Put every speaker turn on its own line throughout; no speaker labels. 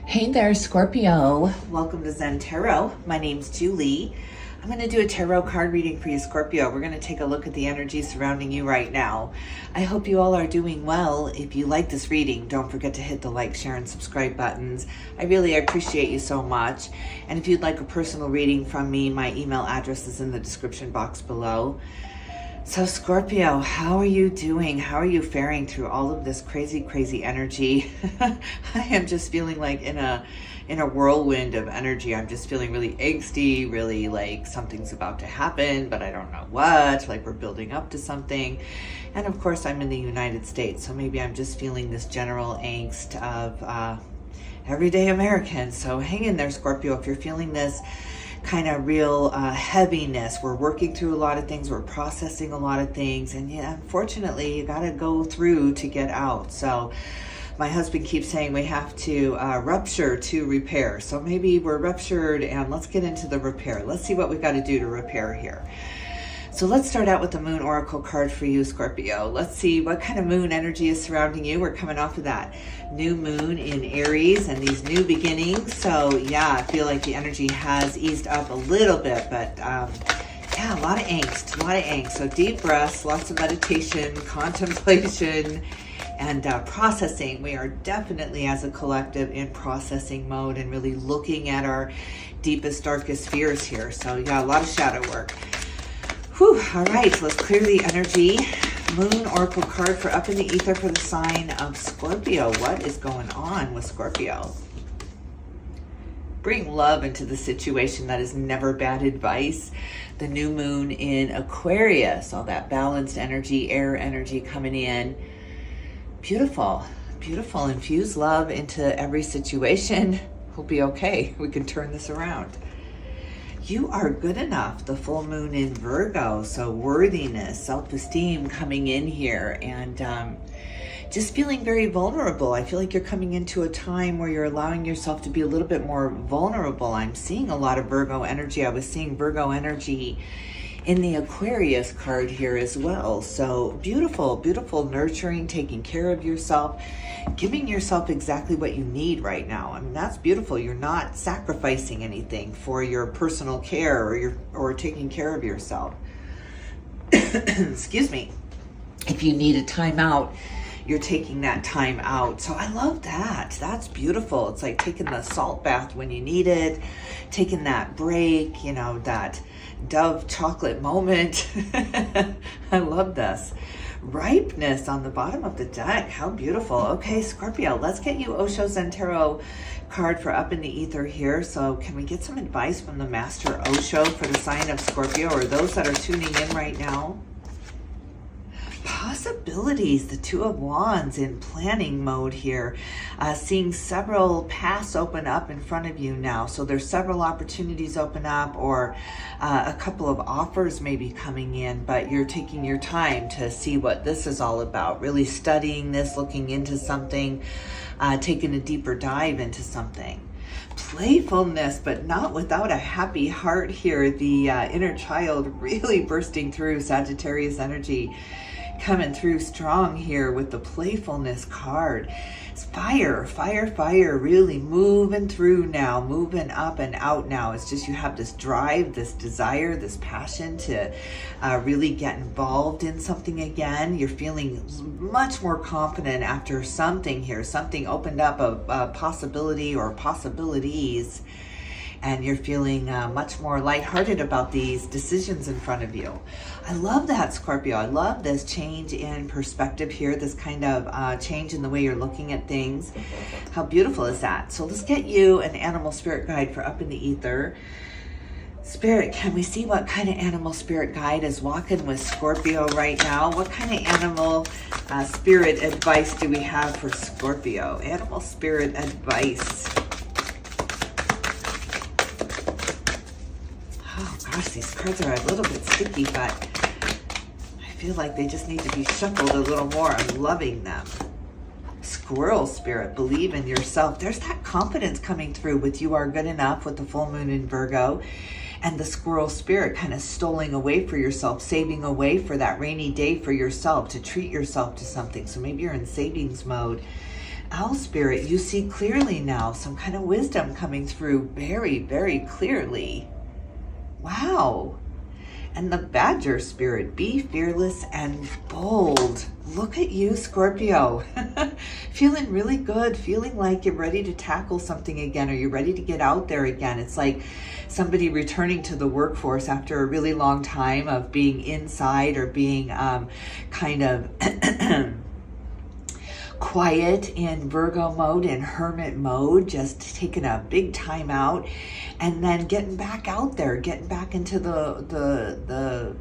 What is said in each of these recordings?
Hey there, Scorpio. Welcome to Zen Tarot. My name's Julie. I'm going to do a tarot card reading for you, Scorpio. We're going to take a look at the energy surrounding you right now. I hope you all are doing well. If you like this reading, don't forget to hit the like, share, and subscribe buttons. I really appreciate you so much. And if you'd like a personal reading from me, my email address is in the description box below. So Scorpio, how are you doing? How are you faring through all of this crazy energy? I am just feeling like in a whirlwind of energy. I'm just feeling really angsty, really like something's about to happen, but I don't know what, like we're building up to something. And of course I'm in the United States, so maybe I'm just feeling this general angst of everyday Americans. So hang in there, Scorpio, if you're feeling this kind of real heaviness. We're working through a lot of things, we're processing a lot of things, and yeah, unfortunately you got to go through to get out. So my husband keeps saying we have to rupture to repair. So maybe we're ruptured and let's get into the repair. Let's see what we got to do to repair here. So let's start out with the Moon Oracle card for you, Scorpio. Let's see what kind of moon energy is surrounding you. We're coming off of that new moon in Aries and these new beginnings. So yeah, I feel like the energy has eased up a little bit, but yeah, a lot of angst. So deep breaths, lots of meditation, contemplation, and processing. We are definitely as a collective in processing mode and really looking at our deepest, darkest fears here. So yeah, a lot of shadow work. Whew, all right, so let's clear the energy. Moon Oracle card for up in the ether for the sign of Scorpio. What is going on with Scorpio? Bring love into the situation. That is never bad advice. The new moon in Aquarius, all that balanced energy, air energy coming in. Beautiful, beautiful. Infuse love into every situation. We'll be okay. We can turn this around. You are good enough, the full moon in Virgo, so worthiness, self-esteem coming in here, and just feeling very vulnerable. I feel like you're coming into a time where you're allowing yourself to be a little bit more vulnerable. I'm seeing a lot of Virgo energy. I was seeing Virgo energy in the Aquarius card here as well. So beautiful, beautiful, nurturing, taking care of yourself, giving yourself exactly what you need right now. I mean, that's beautiful. You're not sacrificing anything for your personal care or taking care of yourself. Excuse me. If you need a timeout, you're taking that time out. So I love that. That's beautiful. It's like taking the salt bath when you need it, taking that break, you know, that Dove chocolate moment. I love this. Ripeness on the bottom of the deck. How beautiful. Okay, Scorpio, let's get you Osho Zen Tarot card for up in the ether here. So can we get some advice from the Master Osho for the sign of Scorpio, or those that are tuning in right now? Possibilities, the Two of Wands in planning mode here. Seeing several paths open up in front of you now. So there's several opportunities open up, or a couple of offers maybe coming in, but you're taking your time to see what this is all about. Really studying this, looking into something, taking a deeper dive into something. Playfulness, but not without a happy heart here. The inner child really bursting through. Sagittarius energy coming through strong here with the playfulness card. It's fire, really moving through now, moving up and out now. It's just you have this drive, this desire, this passion to really get involved in something again. You're feeling much more confident after something here. Something opened up a possibility or possibilities, and you're feeling much more lighthearted about these decisions in front of you. I love that, Scorpio. I love this change in perspective here, this kind of change in the way you're looking at things. How beautiful is that? So let's get you an animal spirit guide for up in the ether. Spirit, can we see what kind of animal spirit guide is walking with Scorpio right now? What kind of animal spirit advice do we have for Scorpio? Animal spirit advice. Oh gosh, these cards are a little bit sticky, but I feel like they just need to be shuffled a little more. I'm loving them. Squirrel spirit, believe in yourself. There's that confidence coming through with you are good enough with the full moon in Virgo, and the squirrel spirit kind of stoling away for yourself, saving away for that rainy day for yourself, to treat yourself to something. So maybe you're in savings mode Owl spirit, you see clearly now, some kind of wisdom coming through very, very clearly. Wow. And the badger spirit, be fearless and bold. Look at you, Scorpio. Feeling really good, feeling like you're ready to tackle something again, or you're ready to get out there again. It's like somebody returning to the workforce after a really long time of being inside or being kind of quiet in Virgo mode, in hermit mode, just taking a big time out, and then getting back out there, getting back into the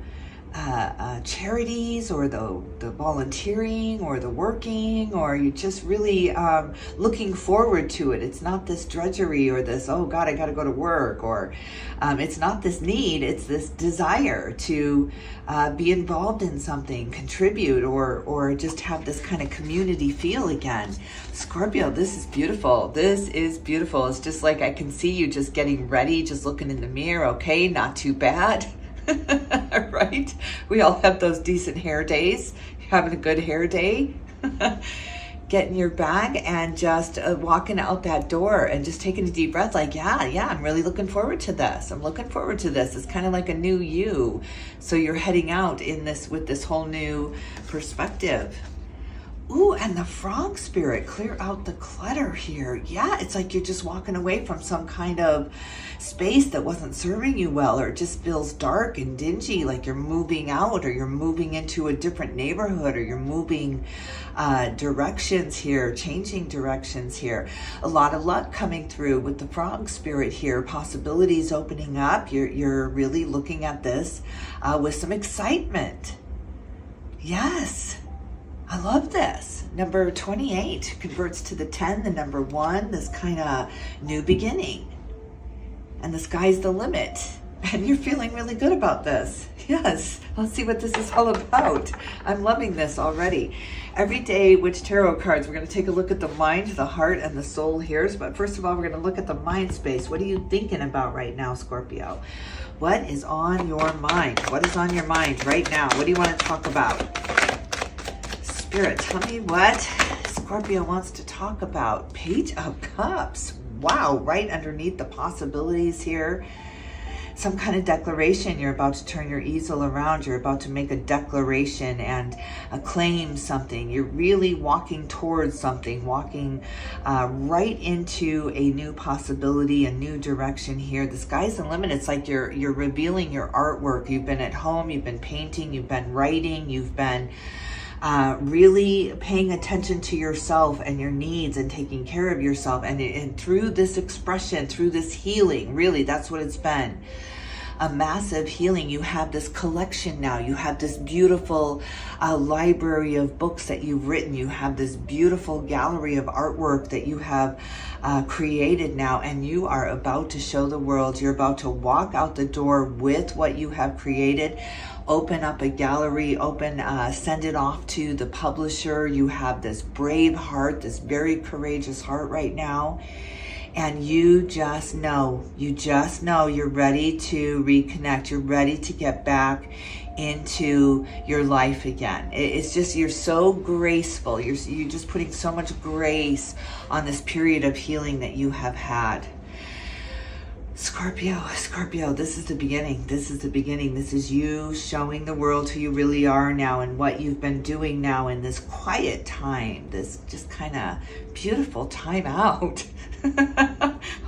charities, or the volunteering, or the working, or you just really looking forward to it. It's not this drudgery or this, oh God, I got to go to work, or it's not this need, it's this desire to be involved in something, contribute, or just have this kind of community feel again. Scorpio, this is beautiful. This is beautiful. It's just like I can see you just getting ready, just looking in the mirror. Okay, not too bad. Right? We all have those decent hair days. Having a good hair day. Getting your bag and just walking out that door and just taking a deep breath, like, yeah, I'm really looking forward to this. I'm looking forward to this. It's kind of like a new you. So you're heading out in this with this whole new perspective. Ooh, and the frog spirit, clear out the clutter here. Yeah, it's like you're just walking away from some kind of space that wasn't serving you well, or it just feels dark and dingy, like you're moving out, or you're moving into a different neighborhood, or you're moving directions here, changing directions here. A lot of luck coming through with the frog spirit here. Possibilities opening up. You're really looking at this with some excitement. Yes. I love this. Number 28 converts to the 10, the number 1, this kind of new beginning. And the sky's the limit. And you're feeling really good about this. Yes, let's see what this is all about. I'm loving this already. Every day, which tarot cards? We're going to take a look at the mind, the heart, and the soul here. But first of all, we're going to look at the mind space. What are you thinking about right now, Scorpio? What is on your mind? What is on your mind right now? What do you want to talk about? Spirit, tell me what Scorpio wants to talk about. Page of Cups. Wow, right underneath the possibilities here. Some kind of declaration. You're about to turn your easel around. You're about to make a declaration and claim something. You're really walking towards something, walking right into a new possibility, a new direction here. The sky's the limit. It's like you're revealing your artwork. You've been at home, you've been painting, you've been writing, you've been really paying attention to yourself and your needs and taking care of yourself. And through this expression, through this healing, really, that's what it's been. A massive healing. You have this collection now. You have this beautiful library of books that you've written. You have this beautiful gallery of artwork that you have created now, and you are about to show the world. You're about to walk out the door with what you have created. Open up a gallery, send it off to the publisher. You have this brave heart, this very courageous heart right now. And you just know you're ready to reconnect. You're ready to get back into your life again. It's just, you're so graceful. You're just putting so much grace on this period of healing that you have had. Scorpio, this is the beginning. This is the beginning. This is you showing the world who you really are now and what you've been doing now in this quiet time, this just kind of beautiful time out.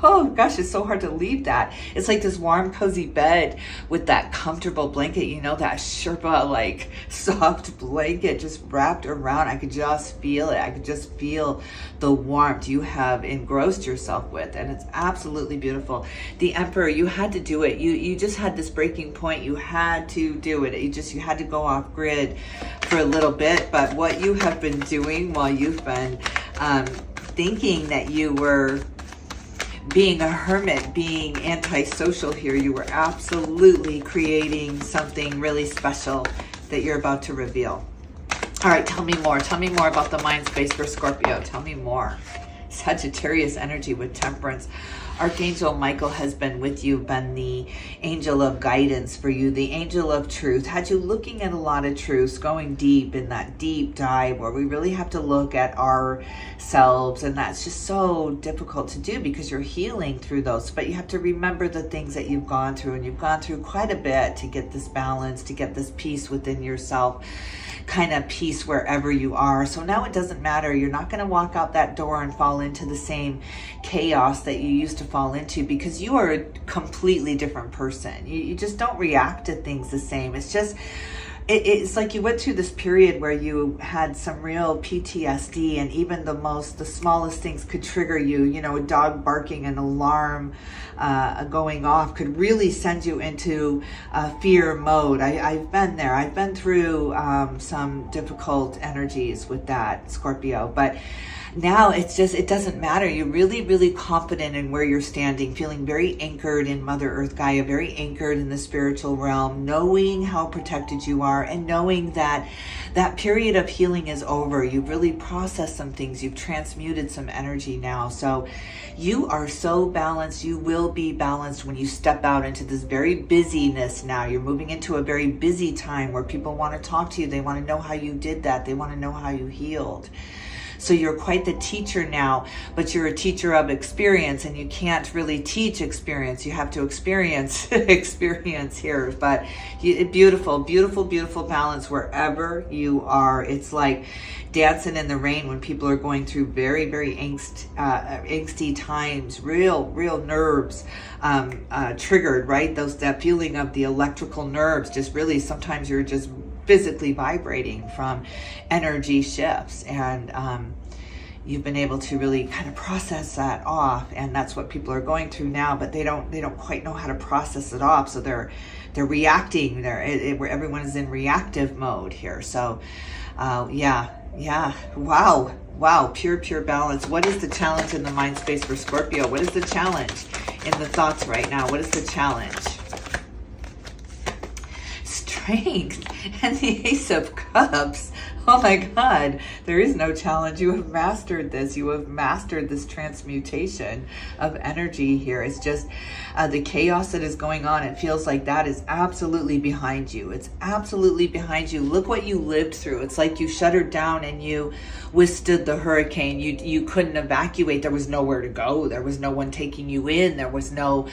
Oh gosh, it's so hard to leave that. It's like this warm, cozy bed with that comfortable blanket, you know, that Sherpa, like soft blanket just wrapped around. I could just feel it. I could just feel the warmth you have engrossed yourself with, and it's absolutely beautiful. The Emperor, you had to do it. You just had this breaking point. You had to do it. You had to go off grid for a little bit. But what you have been doing while you've been thinking that you were being a hermit, being antisocial here, you were absolutely creating something really special that you're about to reveal. All right, tell me more. Tell me more about the mind space for Scorpio. Tell me more. Sagittarius energy with Temperance. Archangel Michael has been with you, been the angel of guidance for you, the angel of truth, had you looking at a lot of truths, going deep in that deep dive where we really have to look at ourselves. And that's just so difficult to do because you're healing through those. But you have to remember the things that you've gone through, and you've gone through quite a bit to get this balance, to get this peace within yourself, kind of peace wherever you are. So now it doesn't matter. You're not going to walk out that door and fall into the same chaos that you used to fall into, because you are a completely different person. You just don't react to things the same. It's just, it's like you went through this period where you had some real PTSD, and even the smallest things could trigger you. You know, a dog barking, an alarm going off could really send you into fear mode. I've been there. I've been through some difficult energies with that, Scorpio, but now it's just, it doesn't matter. You're really, really confident in where you're standing, feeling very anchored in Mother Earth Gaia, very anchored in the spiritual realm, knowing how protected you are, and knowing that that period of healing is over. You've really processed some things. You've transmuted some energy now. So you are so balanced. You will be balanced when you step out into this very busyness now. You're moving into a very busy time where people want to talk to you. They want to know how you did that. They want to know how you healed. So you're quite the teacher now, but you're a teacher of experience, and you can't really teach experience. You have to experience experience here. But beautiful, beautiful, beautiful balance wherever you are. It's like dancing in the rain when people are going through very, very angsty times, real nerves triggered, right? That feeling of the electrical nerves, just really, sometimes you're just physically vibrating from energy shifts, and you've been able to really kind of process that off. And that's what people are going through now, but they don't quite know how to process it off, so they're reacting. Where everyone is in reactive mode here. So yeah, wow, pure balance. What is the challenge in the mind space for Scorpio? What is the challenge in the thoughts right now? What is the challenge? Strength and the Ace of Cups. Oh my God, there is no challenge. You have mastered this. You have mastered this transmutation of energy here. It's just the chaos that is going on. It feels like that is absolutely behind you. It's absolutely behind you. Look what you lived through. It's like you shuttered down and you withstood the hurricane. You couldn't evacuate. There was nowhere to go. There was no one taking you in. There was no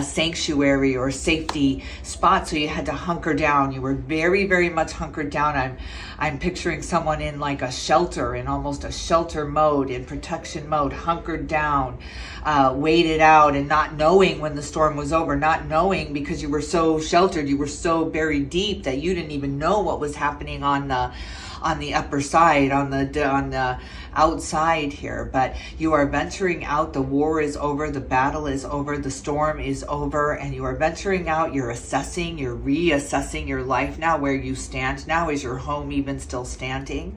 sanctuary or safety spot. So you had to hunker down. You were very, very much hunkered down. I'm picturing someone in like a shelter, in almost a shelter mode, in protection mode, hunkered down, waited out, and not knowing when the storm was over, not knowing because you were so sheltered, you were so buried deep that you didn't even know what was happening on the upper side, on the outside here. But you are venturing out. The war is over. The battle is over. The storm is over. And you are venturing out. You're assessing. You're reassessing your life now. Where you stand now. Is your home even still standing?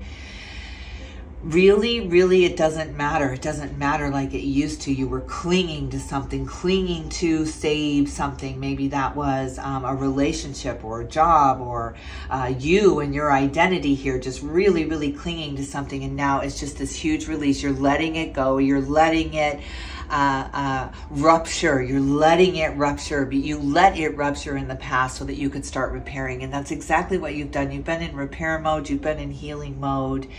Really, it doesn't matter. It doesn't matter like it used to. You were clinging to something, clinging to save something. Maybe that was a relationship or a job, or you and your identity here, just really clinging to something. And now it's just this huge release. You're letting it go. You're letting it rupture. You're letting it rupture. But you let it rupture in the past so that you could start repairing. And that's exactly what you've done. You've been in repair mode. You've been in healing mode.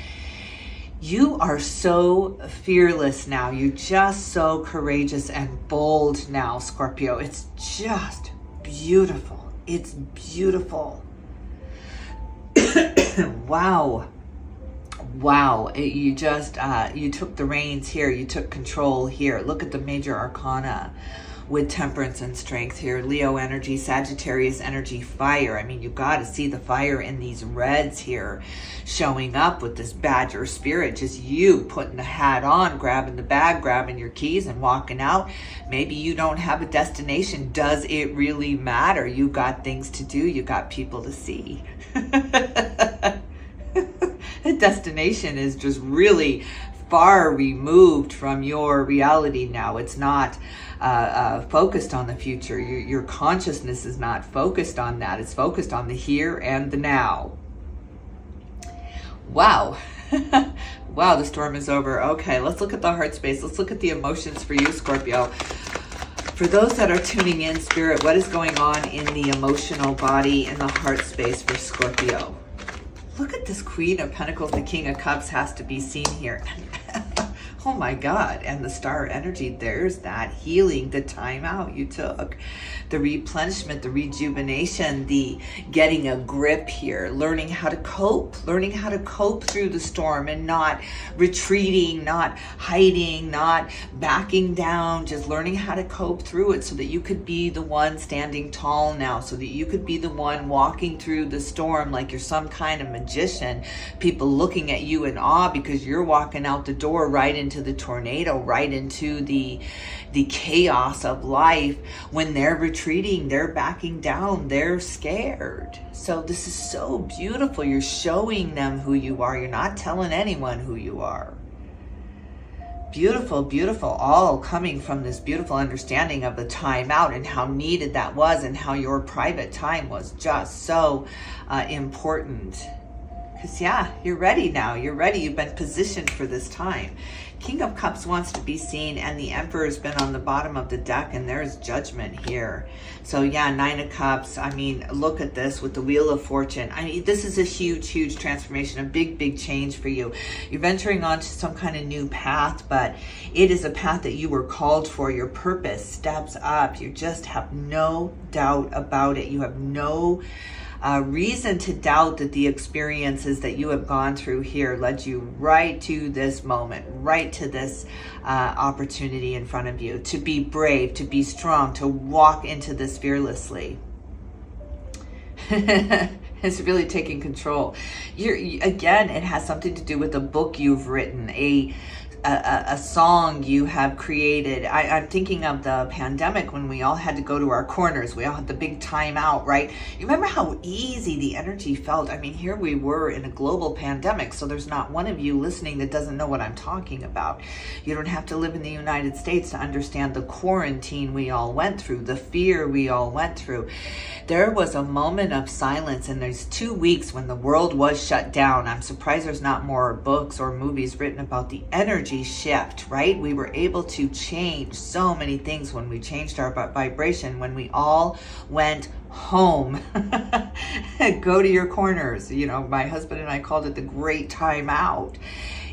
You are so fearless now. You're just so courageous and bold now, Scorpio. It's just beautiful. It's beautiful. Wow. You just, you took the reins here. You took control here. Look at the major arcana with Temperance and Strength here. Leo energy, Sagittarius energy, fire. I mean, you got to see the fire in these reds here showing up with this Badger spirit. Just you putting the hat on, grabbing the bag, grabbing your keys and walking out. Maybe you don't have a destination. Does it really matter? You got things to do. You got people to see. The destination is just really far removed from your reality now. It's not focused on the future. Your consciousness is not focused on that. It's focused on the here and the now. Wow. Wow, the storm is over. Okay, let's look at the heart space. Let's look at the emotions for you, Scorpio. For those that are tuning in, Spirit, what is going on in the emotional body and the heart space for Scorpio? Look at this Queen of Pentacles. The King of Cups has to be seen here. Oh my God. And the star energy, there's that healing, the time out you took, the replenishment, the rejuvenation, the getting a grip here, learning how to cope through the storm and not retreating, not hiding, not backing down, just learning how to cope through it so that you could be the one standing tall now, so that you could be the one walking through the storm like you're some kind of magician, people looking at you in awe because you're walking out the door right into the tornado, right into the chaos of life. When they're retreating, they're backing down, they're scared. So this is so beautiful. You're showing them who you are. You're not telling anyone who you are. Beautiful, beautiful, all coming from this beautiful understanding of the time out and how needed that was and how your private time was just so important. Because yeah, you're ready now. You're ready. You've been positioned for this time. King of Cups wants to be seen, and the Emperor's been on the bottom of the deck, and there's judgment here. So yeah, Nine of Cups. I mean, look at this with the Wheel of Fortune. I mean, this is a huge, huge transformation, a big, big change for you. You're venturing onto some kind of new path, but it is a path that you were called for. Your purpose steps up. You just have no doubt about it. You have no reason to doubt that the experiences that you have gone through here led you right to this moment, right to this opportunity in front of you, to be brave, to be strong, to walk into this fearlessly. It's really taking control. Again, it has something to do with a book you've written, a song you have created. I'm thinking of the pandemic when we all had to go to our corners. We all had the big time out, right? You remember how easy the energy felt? I mean, here we were in a global pandemic, so there's not one of you listening that doesn't know what I'm talking about. You don't have to live in the United States to understand the quarantine we all went through, the fear we all went through. There was a moment of silence, and there's 2 weeks when the world was shut down. I'm surprised there's not more books or movies written about the energy shift, right? We were able to change so many things when we changed our vibration, when we all went home. Go to your corners. You know, my husband and I called it the great time out.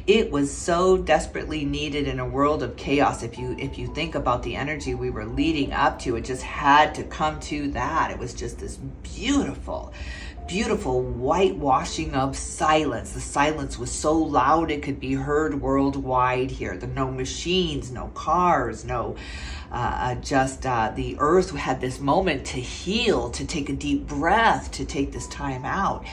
It was so desperately needed in a world of chaos. If you think about the energy we were leading up to, it just had to come to that. It was just this beautiful, beautiful whitewashing of silence. The silence was so loud it could be heard worldwide here. No machines, no cars, no the earth had this moment to heal, to take a deep breath, to take this time out.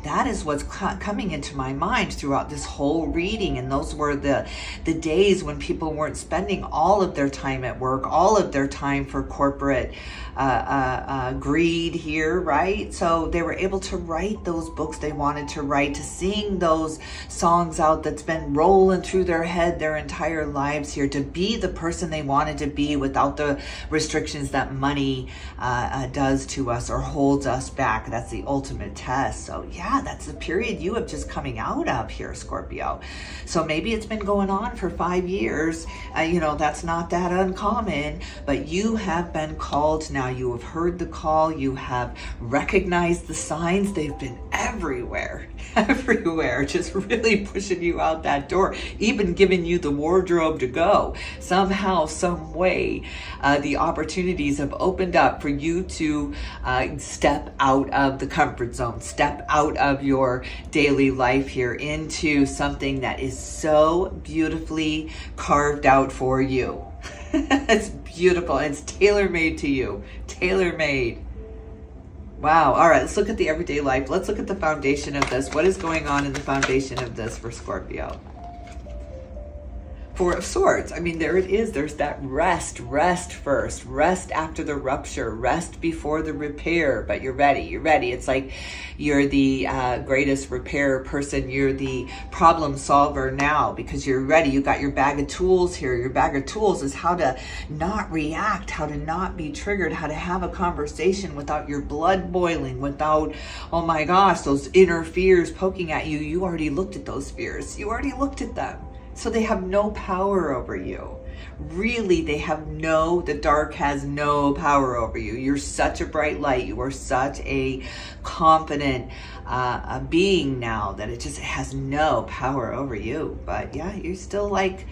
That is what's coming into my mind throughout this whole reading. And those were the days when people weren't spending all of their time at work, all of their time for corporate greed here, right? So they were able to write those books they wanted to write, to sing those songs out that's been rolling through their head their entire lives here, to be the person they wanted to be without the restrictions that money does to us or holds us back. That's the ultimate test. So yeah, that's the period you have just coming out of here, Scorpio. So maybe it's been going on for 5 years. You know, that's not that uncommon, but you have been called now. You have heard the call. You have recognized the signs. They've been everywhere, just really pushing you out that door, even giving you the wardrobe to go. Somehow, some way, the opportunities have opened up for you to step out of the comfort zone, step out of your daily life here into something that is so beautifully carved out for you. It's beautiful. It's tailor-made to you. Tailor-made. Wow. All right, let's look at the everyday life. Let's look at the foundation of this. What is going on in the foundation of this for Scorpio? Four of Swords. I mean, there it is. There's that rest first, rest after the rupture, rest before the repair, but you're ready. It's like you're the greatest repair person. You're the problem solver now because you're ready. You got your bag of tools here. Your bag of tools is how to not react, how to not be triggered, how to have a conversation without your blood boiling, without, oh my gosh, those inner fears poking at you. You already looked at those fears. You already looked at them. So they have no power over you. Really, the dark has no power over you. You're such a bright light. You are such a confident being now that it just has no power over you. But yeah, you're still like,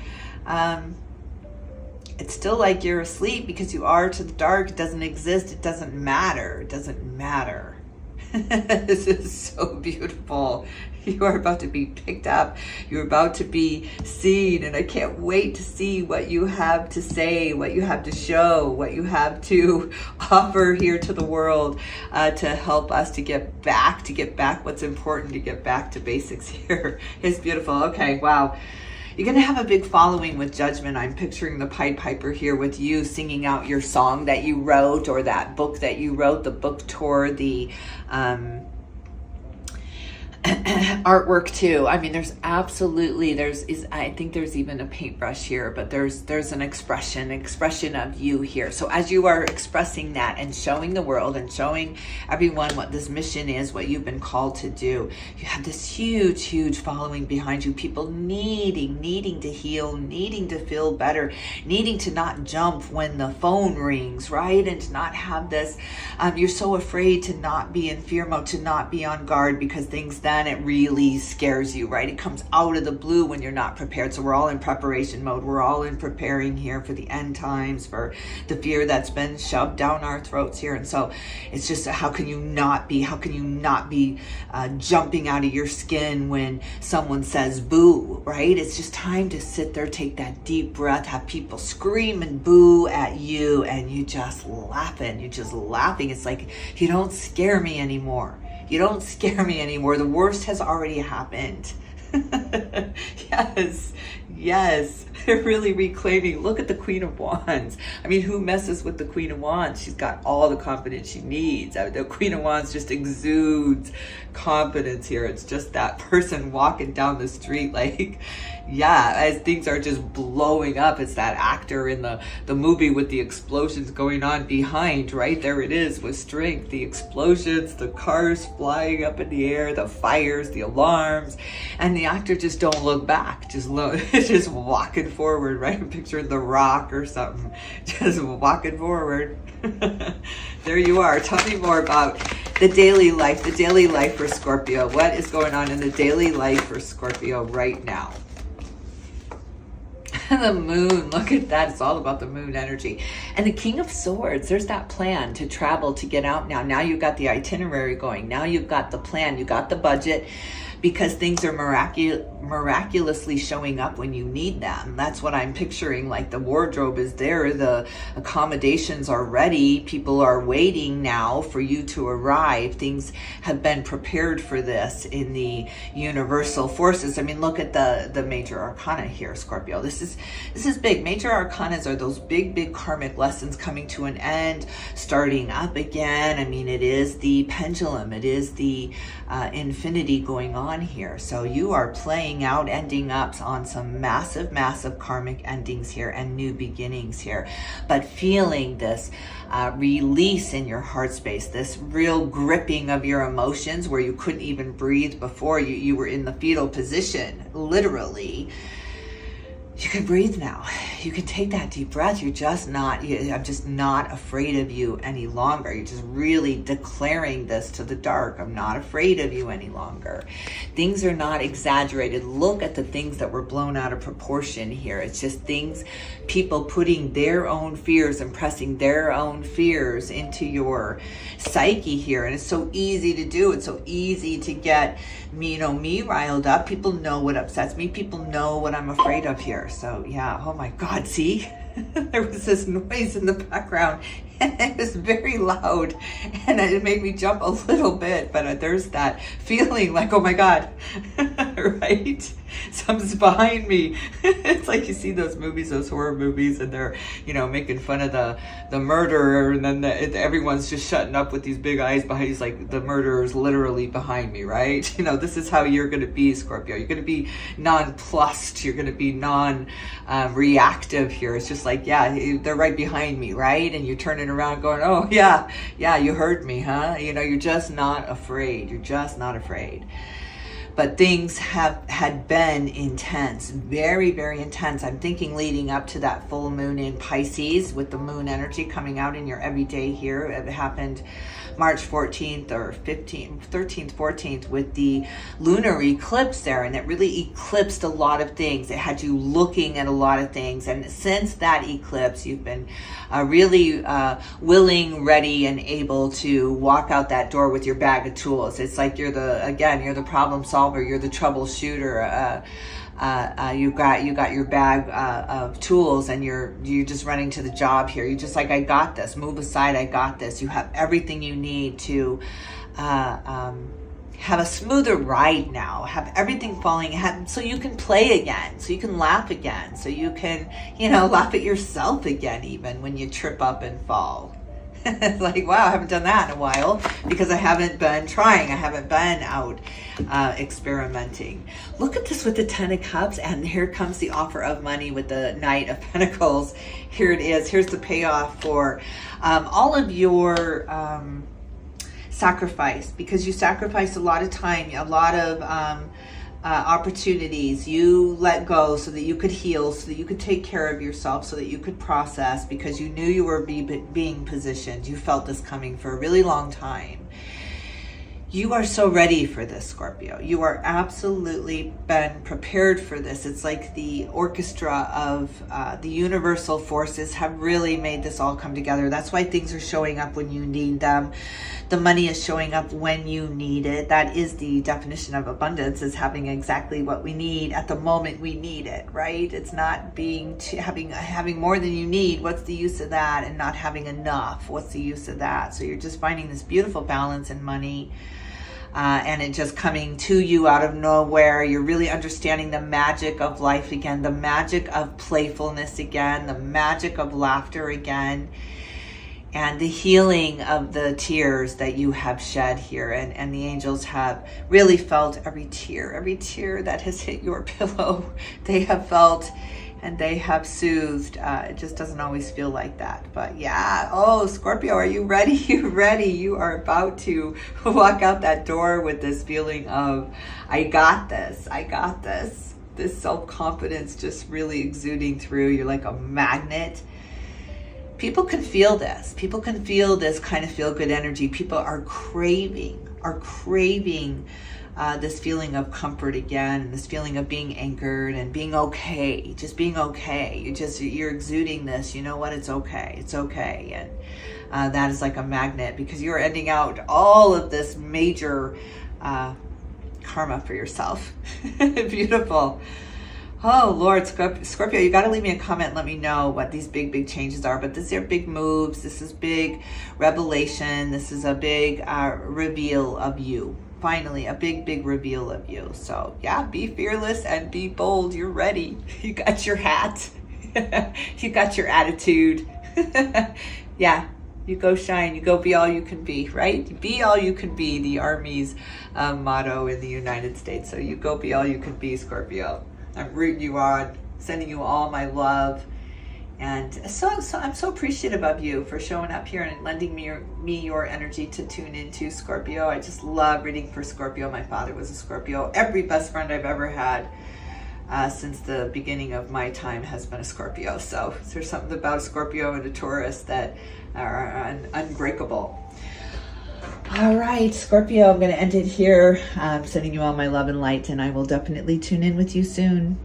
it's still like you're asleep because you are to the dark. It doesn't exist. It doesn't matter. It doesn't matter. This is so beautiful. You are about to be picked up. You're about to be seen. And I can't wait to see what you have to say, what you have to show, what you have to offer here to the world to help us to get back what's important, to get back to basics here. It's beautiful. Okay, wow. You're going to have a big following with Judgment. I'm picturing the Pied Piper here with you singing out your song that you wrote, or that book that you wrote, the book tour, the artwork too. I mean, I think there's even a paintbrush here, but there's an expression of you here. So as you are expressing that and showing the world and showing everyone what this mission is, what you've been called to do, you have this huge following behind you. People needing to heal, needing to feel better, needing to not jump when the phone rings, right? And to not have this, you're so afraid to not be in fear mode, to not be on guard, because things then it really scares you, right? It comes out of the blue when you're not prepared. So we're all in preparation mode. We're all in preparing here for the end times, for the fear that's been shoved down our throats here. And so it's just, how can you not be jumping out of your skin when someone says boo, right? It's just time to sit there, take that deep breath, have people scream and boo at you, and you just laughing. It's like, you don't scare me anymore. You don't scare me anymore. The worst has already happened. Yes. They're really reclaiming. Look at the Queen of Wands. I mean, who messes with the Queen of Wands? She's got all the confidence she needs. The Queen of Wands just exudes confidence here. It's just that person walking down the street like, yeah, as things are just blowing up. It's that actor in the movie with the explosions going on behind, right? There it is with strength. The explosions, the cars flying up in the air, the fires, the alarms, and the actor just don't look back. Just walking forward, right? I'm picturing The Rock or something. Just walking forward. There you are. Tell me more about the daily life for Scorpio. What is going on in the daily life for Scorpio right now? The moon, look at that. It's all about the moon energy. And the King of Swords, there's that plan to travel, to get out now. Now you've got the itinerary going. Now you've got the plan. You got the budget, because things are miraculously showing up when you need them. That's what I'm picturing. Like, the wardrobe is there, the accommodations are ready, people are waiting now for you to arrive. Things have been prepared for this in the universal forces. I mean, look at the major arcana here, Scorpio. This is big. Major arcanas are those big karmic lessons coming to an end, starting up again. I mean, it is the pendulum, it is the infinity going on here. So you are playing out, ending up on some massive karmic endings here and new beginnings here, but feeling this release in your heart space, this real gripping of your emotions where you couldn't even breathe before. You were in the fetal position, literally. You can breathe now. You can take that deep breath. I'm just not afraid of you any longer. You're just really declaring this to the dark. I'm not afraid of you any longer. Things are not exaggerated. Look at the things that were blown out of proportion here. It's just things, people putting their own fears and pressing their own fears into your psyche here. And it's so easy to do. It's so easy to get me riled up. People know what upsets me. People know what I'm afraid of here. So yeah, oh my God, see? There was this noise in the background and it was very loud and it made me jump a little bit, but there's that feeling like, oh my God, right? Something's behind me. It's like you see those movies, those horror movies, and they're, making fun of the murderer, and then everyone's just shutting up with these big eyes behind. He's like, the murderer's literally behind me, right? This is how you're going to be, Scorpio. You're going to be nonplussed. You're going to be non-reactive here. It's just like, yeah, they're right behind me, right? And you're turning around going, oh, yeah, you heard me, huh? You're just not afraid. You're just not afraid. But things had been intense, very, very intense. I'm thinking leading up to that full moon in Pisces with the moon energy coming out in your everyday here. It happened March 14th or 15th, 13th, 14th with the lunar eclipse there. And it really eclipsed a lot of things. It had you looking at a lot of things. And since that eclipse, you've been really willing, ready, and able to walk out that door with your bag of tools. It's like you're the problem solver, you're the troubleshooter. You got your bag of tools, and you're just running to the job here. You're just like, I got this. Move aside, I got this. You have everything you need to have a smoother ride now. Have everything falling, so you can play again, so you can laugh again, so you can, laugh at yourself again, even when you trip up and fall. It's like, wow, I haven't done that in a while because I haven't been trying. I haven't been out experimenting. Look at this with the 10 of Cups, and here comes the offer of money with the Knight of Pentacles. Here it is. Here's the payoff for all of your sacrifice, because you sacrificed a lot of time, a lot of opportunities. You let go so that you could heal, so that you could take care of yourself, so that you could process, because you knew you were being positioned. You felt this coming for a really long time. You are so ready for this, Scorpio. You are absolutely been prepared for this. It's like the orchestra of the universal forces have really made this all come together. That's why things are showing up when you need them. The money is showing up when you need it. That is the definition of abundance, is having exactly what we need at the moment we need it, right? It's not being having more than you need. What's the use of that? And not having enough. What's the use of that? So you're just finding this beautiful balance in money. And it just coming to you out of nowhere. You're really understanding the magic of life again, the magic of playfulness again, the magic of laughter again, and the healing of the tears that you have shed here. And the angels have really felt every tear that has hit your pillow. They have felt and they have soothed. It just doesn't always feel like that. But yeah, oh, Scorpio, are you ready? You ready? You are about to walk out that door with this feeling of, I got this, I got this. This self-confidence just really exuding through. You're like a magnet. People can feel this. People can feel this kind of feel-good energy. People are craving this feeling of comfort again, and this feeling of being anchored and being okay, just being okay. You're exuding this, you know what, it's okay, it's okay. And that is like a magnet, because you're ending out all of this major karma for yourself. Beautiful. Oh, Lord, Scorpio, you got to leave me a comment and let me know what these big changes are. But these are big moves. This is big revelation. This is a big reveal of you. Finally, a big reveal of you. So, yeah, be fearless and be bold. You're ready. You got your hat. You got your attitude. Yeah, you go shine. You go be all you can be, right? Be all you can be, the Army's motto in the United States. So you go be all you can be, Scorpio. I'm rooting you on, sending you all my love. And so I'm so appreciative of you for showing up here and lending me your energy to tune into, Scorpio. I just love reading for Scorpio. My father was a Scorpio. Every best friend I've ever had since the beginning of my time has been a Scorpio. So there's something about a Scorpio and a Taurus that are unbreakable. All right, Scorpio, I'm going to end it here. I'm sending you all my love and light, and I will definitely tune in with you soon.